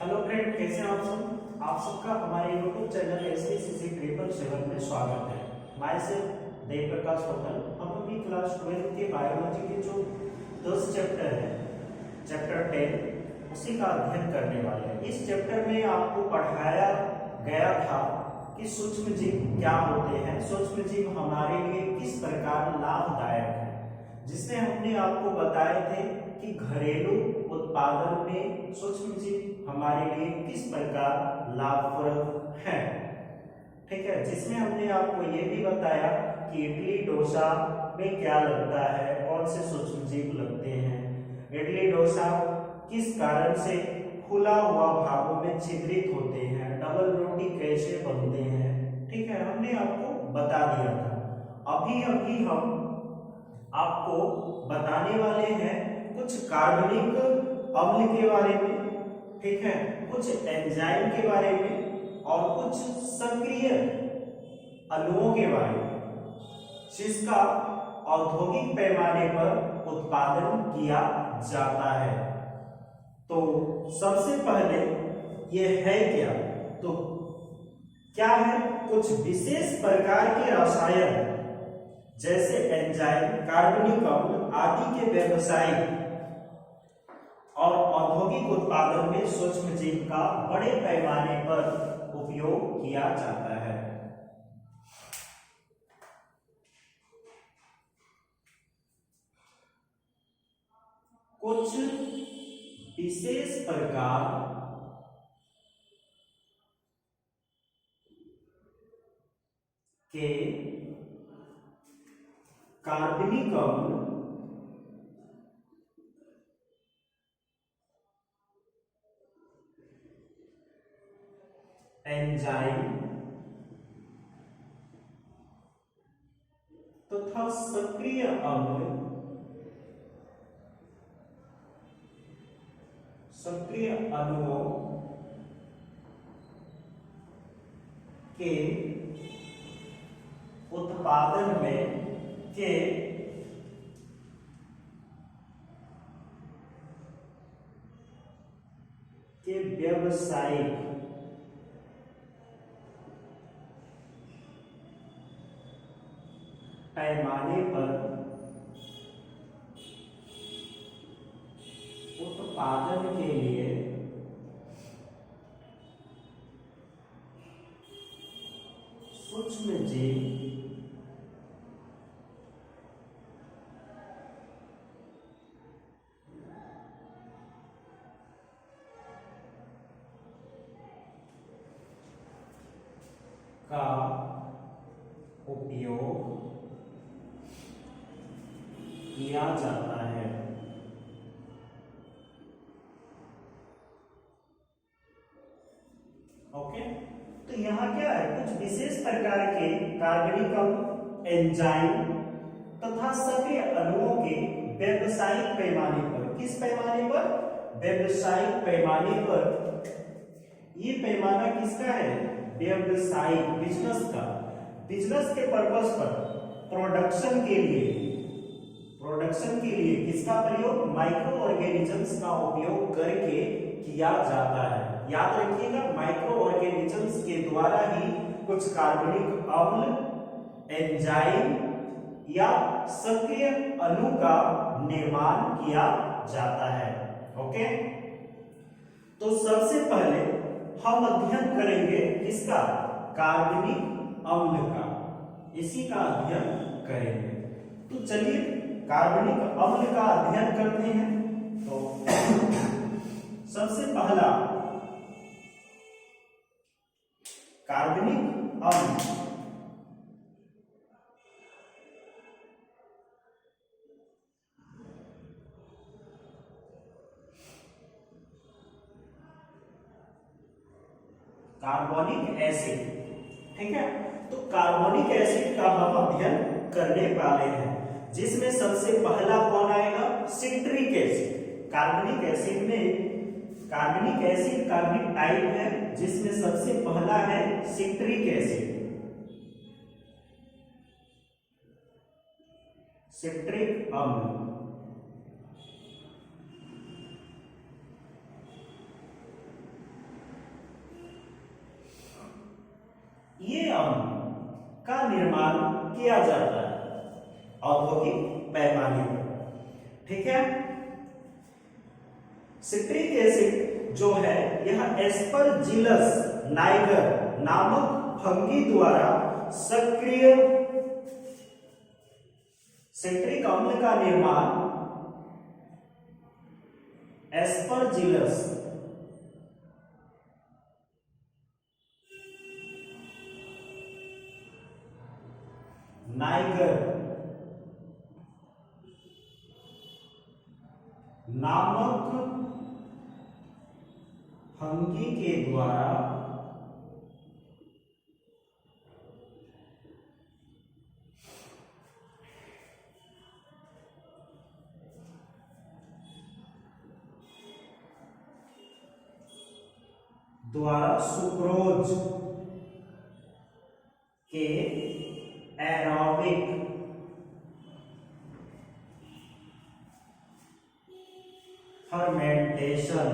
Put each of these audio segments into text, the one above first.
Hello friend, कैसे हैं आप सब। आप सबका हमारे यूट्यूब चैनल STCC 777 में स्वागत है। मैं से देव प्रकाश होटल। हम अभी क्लास 12 के बायोलॉजी के जो 10 चैप्टर है, चैप्टर 10 उसी का अध्ययन करने वाले हैं। इस चैप्टर में आपको पढ़ाया गया था कि सूक्ष्म जीव क्या होते हैं, सूक्ष्म जीव हमारे लिए किस प्रकार लाभदायक है, जिसमें हमने आपको बताए थे कि घरेलू उत्पादन में सूक्ष्म जीव हमारे लिए किस प्रकार लाभप्रद है। ठीक है, जिसमें हमने आपको ये भी बताया कि इडली डोसा में क्या लगता है, कौन से सूक्ष्म जीव लगते हैं, इडली डोसा किस कारण से फूला हुआ भागों में छिद्रित होते हैं, डबल रोटी कैसे बनते हैं। ठीक है, हमने आपको बता दिया था। अभी अभी हम आपको बताने वाले हैं कुछ कार्बनिक अम्ल के बारे में, ठीक है, कुछ एंजाइम के बारे में और कुछ सक्रिय अणुओं के बारे में, जिसका औद्योगिक पैमाने पर उत्पादन किया जाता है। तो सबसे पहले ये है क्या, तो क्या है, कुछ विशेष प्रकार के रसायन जैसे एंजाइम, कार्बनिक अम्ल आदि के व्यवसायिक और औद्योगिक उत्पादन में सूक्ष्म जीव का बड़े पैमाने पर उपयोग किया जाता है। कुछ विशेष प्रकार के कार्बनिक अम्ल एंजाइम तथा सक्रिय अम्ल, सक्रिय अणुओं के उत्पादन में के व्यवसायिक पैमाने पर उत्पादन के लिए सूक्ष्म जीव का उपयोग किया जाता है। ओके, तो यहाँ क्या है, कुछ विशेष प्रकार के कार्बनिक अम्ल, एंजाइम तथा सक्रिय अणुओं के व्यावसायिक पैमाने पर, किस पैमाने पर, व्यावसायिक पैमाने पर। ये पैमाना किसका है, व्यावसायिक, बिजनेस का, बिजनेस के पर्पस पर, प्रोडक्शन के लिए, प्रोडक्शन के लिए किसका प्रयोग, माइक्रो ऑर्गेनिजम्स का उपयोग करके किया जाता है। याद रखिएगा, माइक्रो ऑर्गेनिजम्स के द्वारा ही कुछ कार्बनिक अम्ल, एंजाइम या सक्रिय अणु का निर्माण किया जाता है। ओके, तो सबसे पहले हम अध्ययन करेंगे किसका, कार्बनिक अम्ल का, इसी का अध्ययन करेंगे। तो चलिए कार्बनिक अम्ल का अध्ययन करते हैं। तो सबसे पहला कार्बनिक अम्ल, कार्बोनिक एसिड। ठीक है, तो कार्बोनिक एसिड का हम अध्ययन करने वाले हैं, जिसमें सबसे पहला कौन आएगा, सिट्रिक एसिड। कार्बनिक एसिड में, कार्बनिक एसिड कार्बनिक टाइप है, जिसमें सबसे पहला है सिट्रिक एसिड। सिट्रिक अम्ल, निर्माण किया जाता है औद्योगिक पैमाने पर। ठीक है, सिट्रिक एसिड जो है यह एस्परजिलस नाइगर नामक फंगी द्वारा सक्रिय सिट्रिक अम्ल का निर्माण एस्परजिलस नाइगर नामक फंगी के द्वारा सुक्रोज के एरोबिक फर्मेंटेशन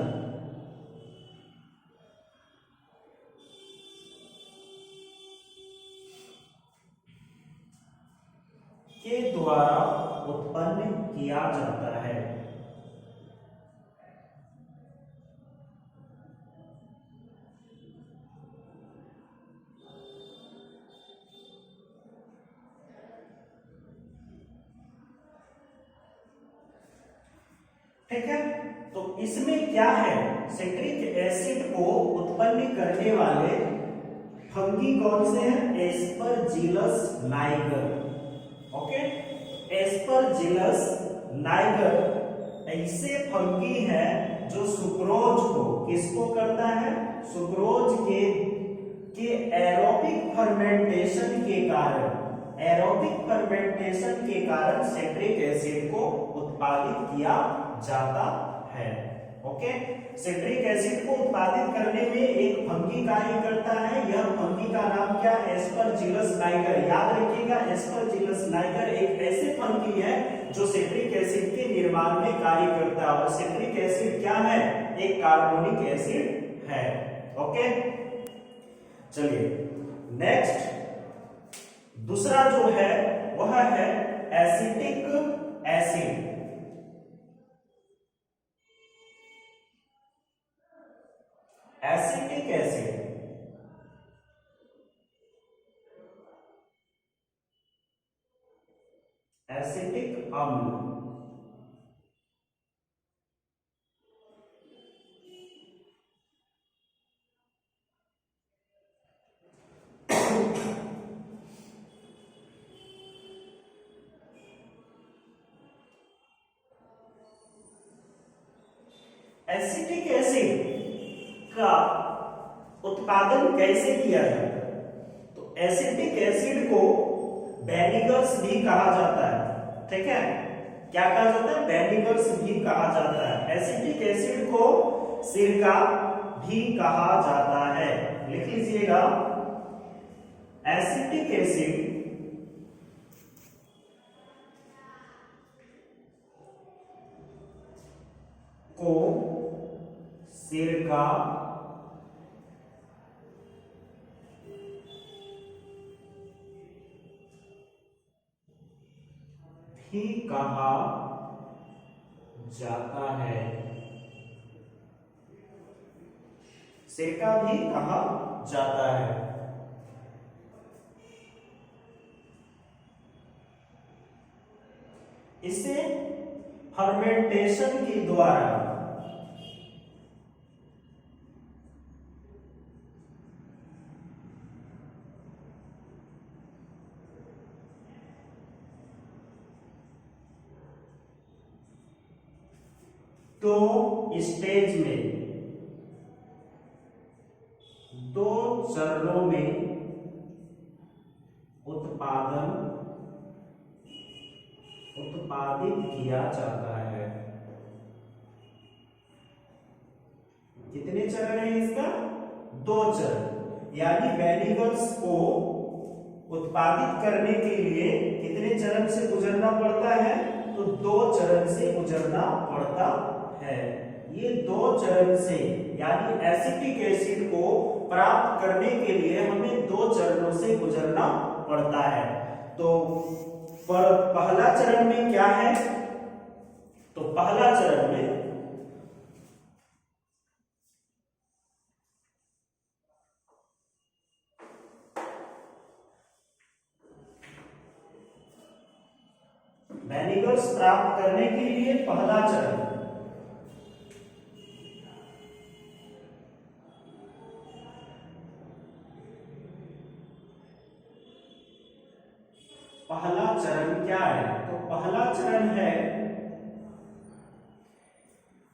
के द्वारा उत्पन्न किया जाता है। ठीक है, तो इसमें क्या है, सिट्रिक एसिड को उत्पन्न करने वाले फंगी कौन से हैं? Aspergillus Niger. Okay, Aspergillus Niger ऐसे फंगी है जो सुक्रोज को किसको करता है? सुक्रोज के एरोबिक फर्मेंटेशन के कारण सिट्रिक एसिड को उत्पादित किया जाता है। ओके, सिट्रिक एसिड को उत्पादित करने में एक फंगी कार्य करता है। यह फंगी का नाम क्या है? Aspergillus Niger. याद रखिएगा, एस्परजिलस नाइगर एक ऐसे फंगी है जो सिट्रिक एसिड के निर्माण में कार्य करता है। और सिट्रिक एसिड क्या है? एक कार्बोनिक एसिड है। ओके, चलिए नेक्स्ट दूसरा जो है वह है acetic acid. Acetic acid acetic अम्ल एसिटिक एसिड का उत्पादन कैसे किया जाता है? तो एसिटिक एसिड को वेनिगर्स भी कहा जाता है। ठीक है, क्या कहा जाता है? वेनिगर्स भी कहा जाता है। एसिटिक एसिड को सिरका भी कहा जाता है। लिख लीजिएगा, एसिटिक एसिड को सिरका भी कहा जाता है। सिरका भी कहा जाता है। इसे फर्मेंटेशन के द्वारा दो स्टेज में, दो चरणों में उत्पादित किया जाता है। कितने चरण है इसका? दो चरण। यानी वेनिगर्स को उत्पादित करने के लिए कितने चरण से गुजरना पड़ता है? तो दो चरण से गुजरना पड़ता है। ये दो चरण से, यानी एसिटिक एसिड को प्राप्त करने के लिए हमें दो चरणों से गुजरना पड़ता है। तो पर पहला चरण में क्या है, तो पहला चरण में मैनिगल्स प्राप्त करने के लिए पहला चरण क्या है, तो पहला चरण है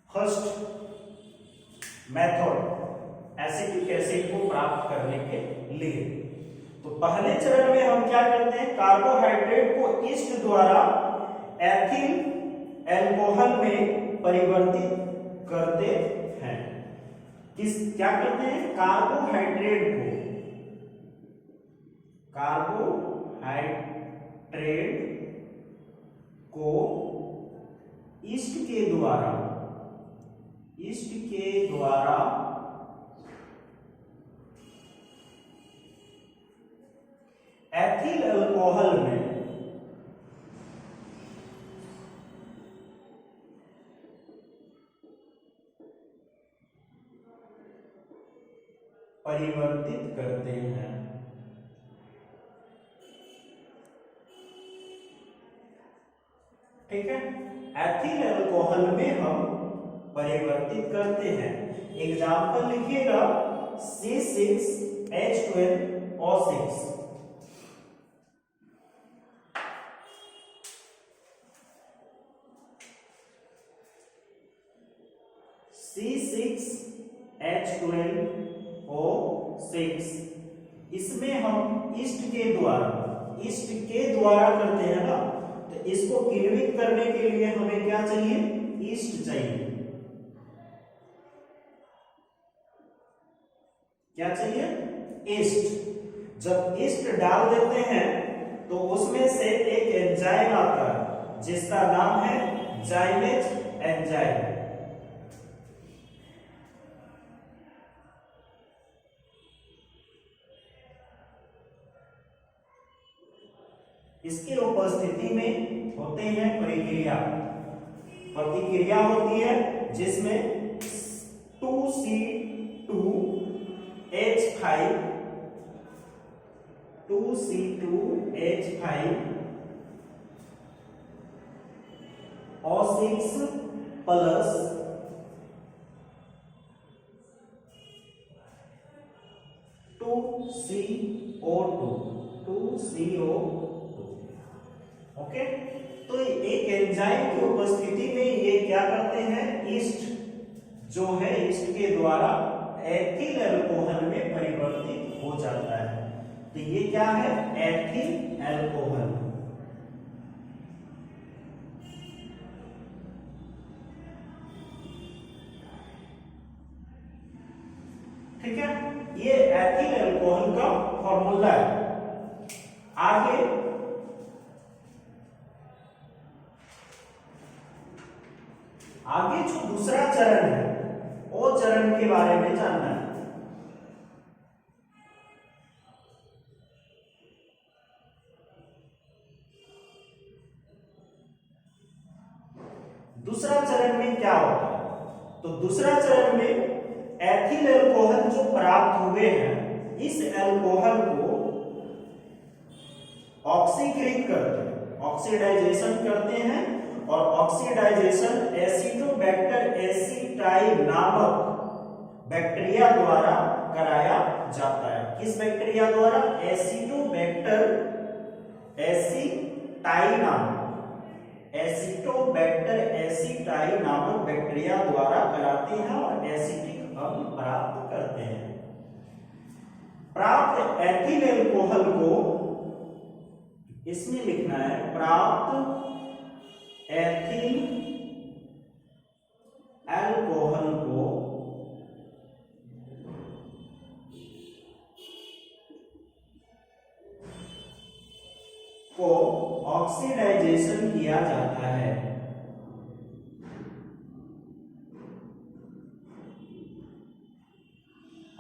फर्स्ट मेथड एसिटिक एसिड को प्राप्त करने के लिए। तो पहले चरण में हम क्या करते हैं, कार्बोहाइड्रेट को ईस्ट द्वारा एथिल अल्कोहल में परिवर्तित करते हैं। क्या करते हैं, कार्बोहाइड्रेट को ईस्ट के द्वारा एथिल अल्कोहल में परिवर्तित करते हैं। ठीक है, एथिल अल्कोहल में हम परिवर्तित करते हैं। एग्जाम्पल लिखिएगा C6H12O6। C6H12O6 इसमें हम ईस्ट के द्वारा करते हैं ना, तो इसको किण्वित करने के लिए हमें क्या चाहिए, ईस्ट चाहिए। क्या चाहिए, ईस्ट। जब ईस्ट डाल देते हैं तो उसमें से एक एंजाइम आता है जिसका नाम है जाइमेज एंजाइम। इसकी उपस्थिति में होते हैं प्रतिक्रिया होती है जिसमें 2C2H5 O6 plus 2CO2। Okay, तो एक एंजाइम की उपस्थिति में ये क्या करते हैं, ईस्ट जो है ईस्ट के द्वारा एथिल अल्कोहल में परिवर्तित हो जाता है। तो ये क्या है, एथिल अल्कोहल। ठीक है, ये एथिल अल्कोहल का फॉर्मूला है। आगे जो दूसरा चरण है वो चरण के बारे में जानना है। दूसरा चरण में क्या होता है, तो दूसरा चरण में एथिल अल्कोहल जो प्राप्त हुए हैं, इस अल्कोहल को ऑक्सीकृत करते हैं, ऑक्सीडाइजेशन करते हैं, और ऑक्सीडाइजेशन एसिटोबैक्टर एसिटाइल नामक बैक्टीरिया द्वारा कराया जाता है। किस बैक्टीरिया द्वारा, एसिटोबैक्टर एसिटाइल नामक बैक्टीरिया द्वारा कराते हैं और एसिटिक अम्ल प्राप्त करते हैं। प्राप्त एथिल अल्कोहल को इसमें लिखना है, प्राप्त एथिल अल्कोहल को ऑक्सीडाइजेशन किया जाता है।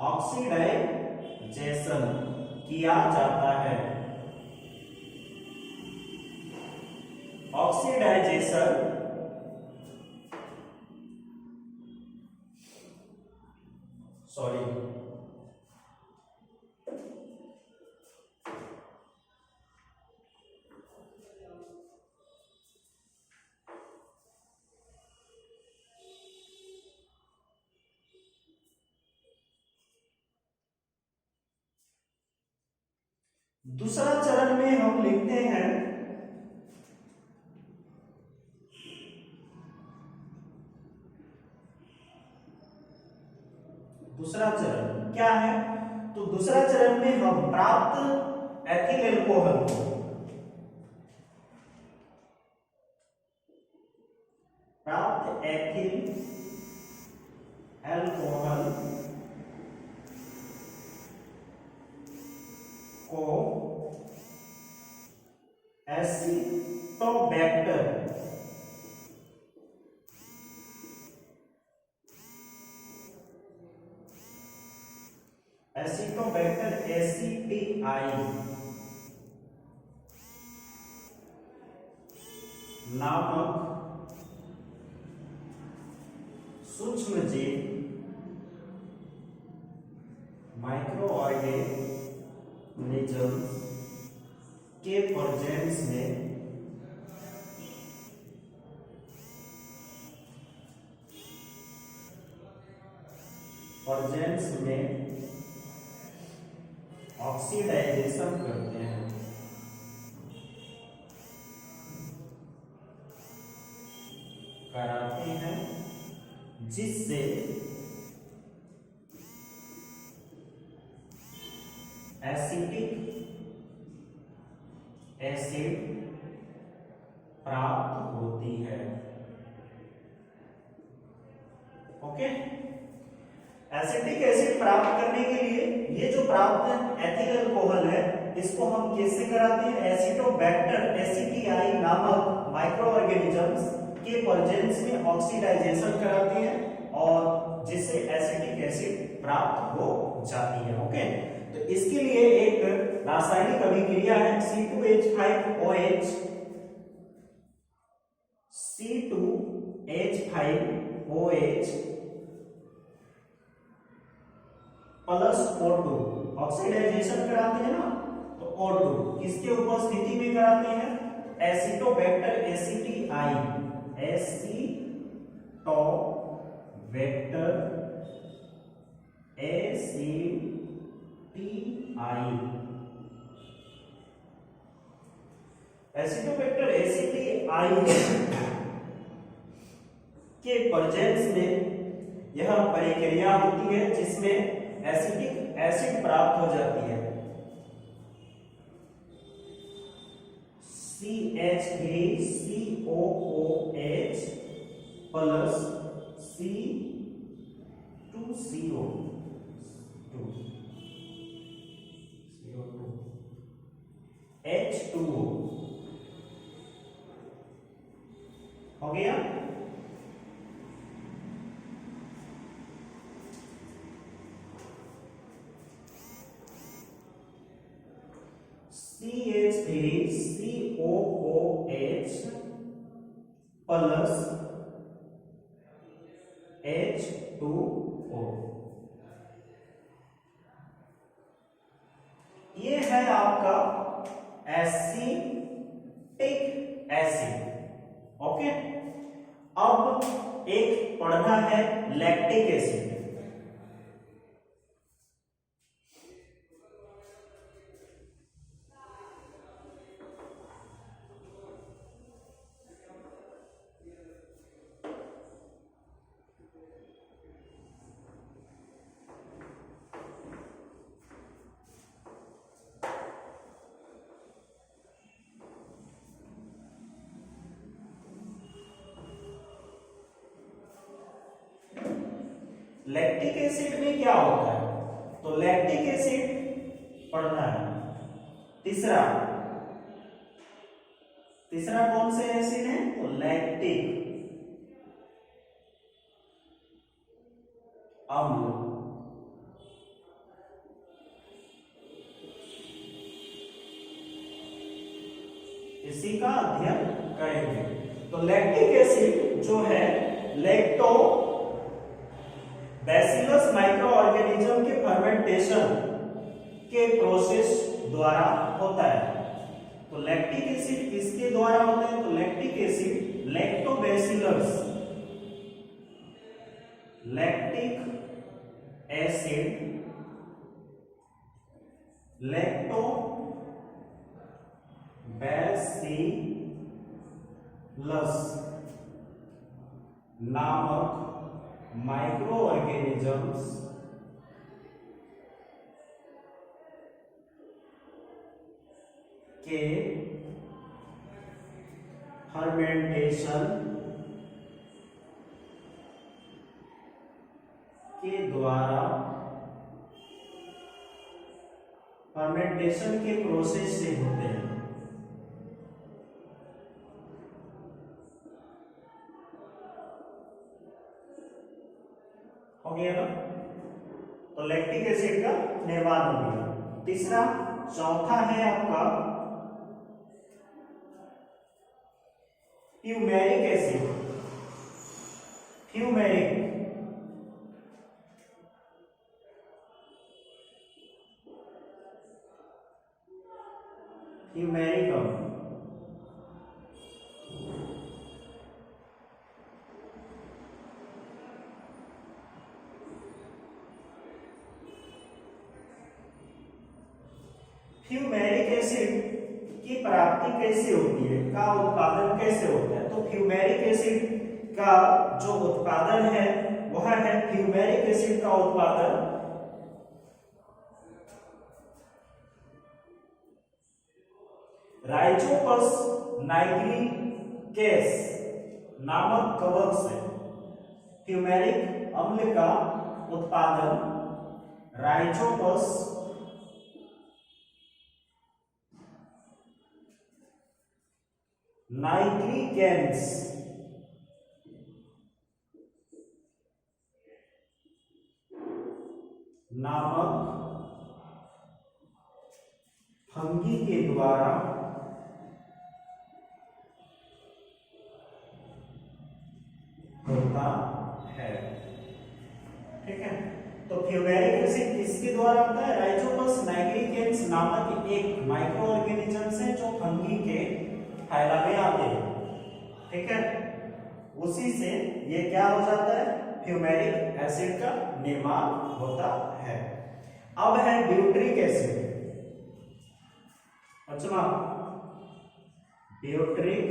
ऑक्सीडाइजेशन किया जाता है। सॉरी, दूसरा चरण में हम लिखते हैं दूसरा चरण क्या है, तो दूसरा चरण में हम प्राप्त एथिल एल्कोहल को प्राप्त एथिल एल्कोहल को एसिटोबैक्टर एसिटिआई नामक सूक्ष्मजीव माइक्रो ऑर्गेनिज्म के प्रेजेंस में ऑक्सीडाइजेशन करते हैं, कराते हैं, जिससे एसिटिक एसिड प्राप्त होती है। ओके, एसिटिक एसिड प्राप्त करने के लिए ये जो प्राप्त एथिल अल्कोहल है इसको हम कैसे कराते हैं, एसिटोबैक्टर एसिटिआई नामक माइक्रो ऑर्गेनिजम्स के प्रेजेंस में ऑक्सीडाइजेशन कराते हैं और जिससे एसिटिक एसिड प्राप्त हो जाती है। ओके, तो इसके लिए एक रासायनिक अभिक्रिया है C2H5OH प्लस O2 ऑक्सीडाइजेशन कराते हैं ना, तो O2 किसके उपस्थिति में कराते हैं, एसिटोबैक्टर एसिटिआई एसिटोबैक्टर एसिटिआई एसिटोबैक्टर एसिटिआई के प्रेजेंस में यह प्रक्रिया होती है जिसमें एसिटिक एसिड प्राप्त हो जाती है, CH3COOH प्लस C2CO2 H2O हो गया। CH3COOH प्लस H2O, ये है आपका एसिटिक एसिड। ओके, अब एक पढ़ना है लैक्टिक एसिड। लैक्टिक एसिड में क्या होता है, तो लैक्टिक एसिड पढ़ना है। तीसरा कौन से एसिड है, तो लैक्टिक अम्ल। इसी का अध्ययन करेंगे। तो लैक्टिक एसिड जो है lacto bacillus micro organism organism के फर्मेंटेशन के प्रोसेस द्वारा होता है। तो लैक्टिक एसिड किसके द्वारा होता है? तो lactic acid lactobacillus, lactic acid lactobacillus नामक माइक्रो ऑर्गेनिजम्स के फर्मेंटेशन के द्वारा, फर्मेंटेशन के प्रोसेस से होते हैं। हो गया ना? तो लैक्टिक एसिड का निर्माण हो गया। तीसरा, चौथा है आपका फ्यूमेरिक एसिड। फ्यूमेरिकम फ्यूमेरिक एसिड की प्राप्ति कैसे होती है, का उत्पादन कैसे होता है? तो फ्यूमेरिक एसिड का जो उत्पादन है वह है, फ्यूमेरिक एसिड का उत्पादन राइजोपस नाइग्रिकेस नामक कवक से। फ्यूमेरिक अम्ल का उत्पादन राइजोपस नाइग्रिकेंस नामक फंगी के द्वारा होता है। ठीक है, तो फ्यूमेरिक एसिड किसके द्वारा होता है? राइजोपस नाइग्रिकेंस नामक एक माइक्रो ऑर्गेनिज्म से जो फंगी के फैला में आते हैं। ठीक है, उसी से ये क्या हो जाता है? फ्यूमेरिक एसिड का निर्माण होता है। अब है ब्यूटरिक एसिड। अच्छा, ब्यूटरिक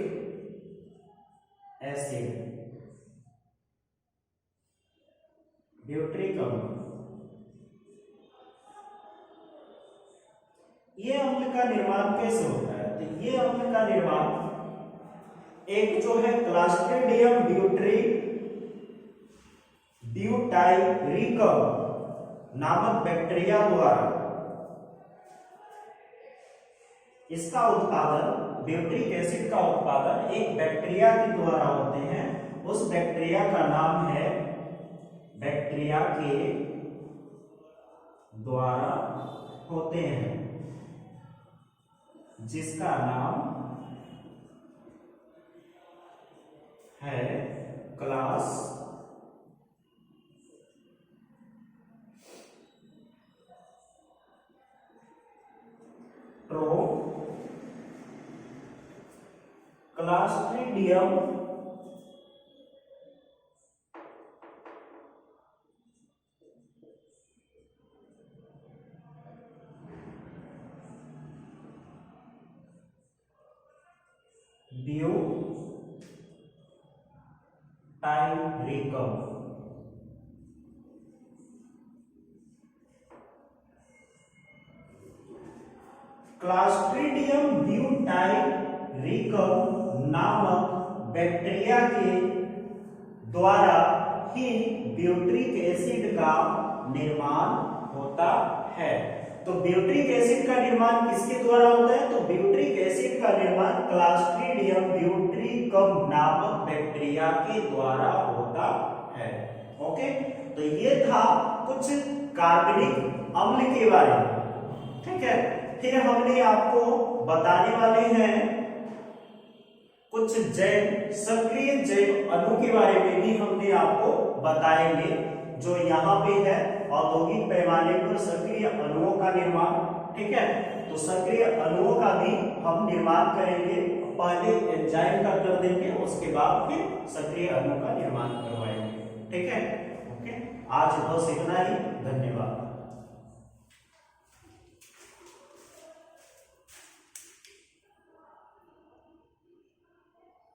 एसिड, ब्यूटरिक अम्ल। ये अम्ल का निर्माण कैसे होता है? तो ये अम्ल का निर्माण एक जो है क्लास्ट्रीडियम ब्यूटाइरिकम नामक बैक्टीरिया द्वारा, इसका उत्पादन, ब्यूटरिक एसिड का उत्पादन एक बैक्टीरिया के द्वारा होते हैं। उस बैक्टीरिया का नाम है, बैक्टीरिया के द्वारा होते हैं, जिसका नाम है क्लास्ट्रीडियम ब्यूटाइरिकम। क्लास्ट्रीडियम ब्यूटाइरिकम नामक बैक्टीरिया के द्वारा ही ब्यूटरिक एसिड का निर्माण होता है। तो ब्यूटरिक एसिड का निर्माण किसके द्वारा होता है? तो ब्यूटरिक एसिड का निर्माण क्लास्ट्रीडियम ब्यूटरिकम नामक बैक्टीरिया के द्वारा होता है। ओके, तो ये था कुछ कार्बनिक अम्ल के बारे में। ठीक है, फिर हमने आपको बताने वाले हैं कुछ जैव, सक्रिय जैव अणु के बारे में भी हमने आपको बताएंगे, जो यहाँ पे है औद्योगिक पैमाने पर सक्रिय अणुओं का निर्माण, ठीक है। तो सक्रिय अणुओं का भी हम निर्माण करेंगे, पहले एंजाइम का कर देंगे, उसके बाद फिर सक्रिय अणु का निर्माण करवाएंगे, ठीक है। ओके, आज बस इतना ही, धन्यवाद।